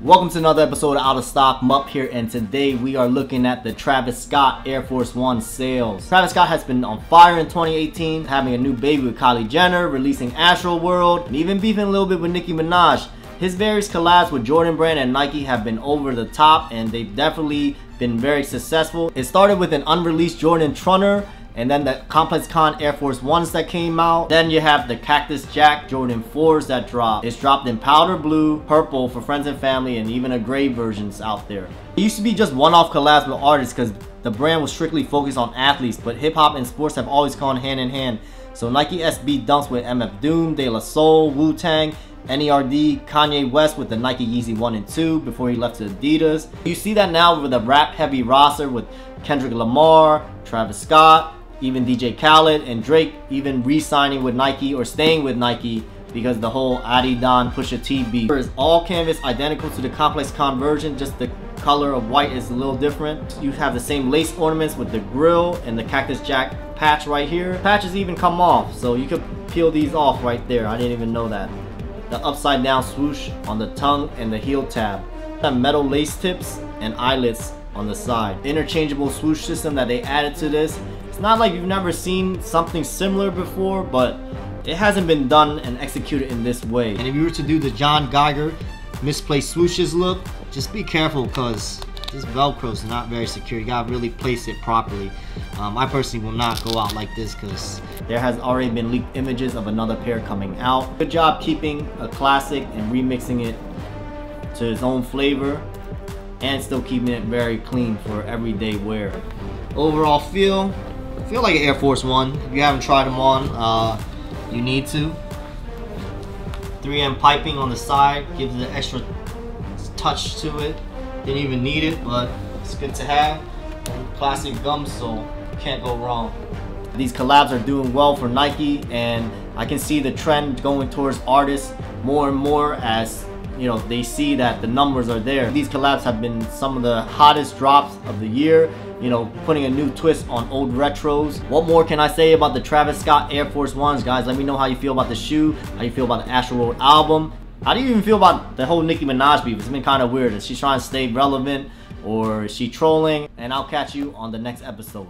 Welcome to another episode of Out of Stock Mup here, and today we are looking at the Travis Scott Air Force One sales. Travis Scott has been on fire in 2018, having a new baby with Kylie Jenner, releasing Astro World, and even beefing a little bit with Nicki Minaj. His various collabs with Jordan Brand and Nike have been over the top, and they've definitely been very successful. It started with an unreleased Jordan Trunner, and then the Complex Con Air Force Ones that came out. Then you have the Cactus Jack Jordan 4s that dropped. It's dropped in powder blue, purple for friends and family, and even a gray versions out there. It used to be just one-off collabs with artists because the brand was strictly focused on athletes, but hip-hop and sports have always gone hand in hand. So Nike SB dunks with MF Doom, De La Soul, Wu-Tang, NERD, Kanye West with the Nike Yeezy 1 and 2 before he left to Adidas. You see that now with a rap-heavy roster with Kendrick Lamar, Travis Scott, even DJ Khaled, and Drake even re-signing with Nike or staying with Nike because the whole Adidon Pusha T beat. It's all canvas identical to the Complex Con version, just the color of white is a little different. You have the same lace ornaments with the grill and the Cactus Jack patch right here. Patches even come off, so you could peel these off right there. I didn't even know that. The upside down swoosh on the tongue and the heel tab. The metal lace tips and eyelets on the side. Interchangeable swoosh system that they added to this. It's not like you've never seen something similar before, but it hasn't been done and executed in this way. And if you were to do the John Geiger misplaced swooshes look, just be careful because this Velcro is not very secure. You gotta really place it properly. I personally will not go out like this because there has already been leaked images of another pair coming out. Good job keeping a classic and remixing it to its own flavor and still keeping it very clean for everyday wear. Overall feel like an Air Force One. If you haven't tried them on, you need to. 3M piping on the side gives it an extra touch to it. Didn't even need it, but it's good to have. Classic gum sole, can't go wrong. These collabs are doing well for Nike, and I can see the trend going towards artists more and more as you know they see that the numbers are there. These collabs have been some of the hottest drops of the year, you know, putting a new twist on old retros. What more can I say about the Travis Scott Air Force Ones, guys? Let me know how you feel about the shoe, how you feel about the Astro World album. How do you even feel about the whole Nicki Minaj beef? It's been kind of weird. Is she trying to stay relevant or is she trolling? And I'll catch you on the next episode.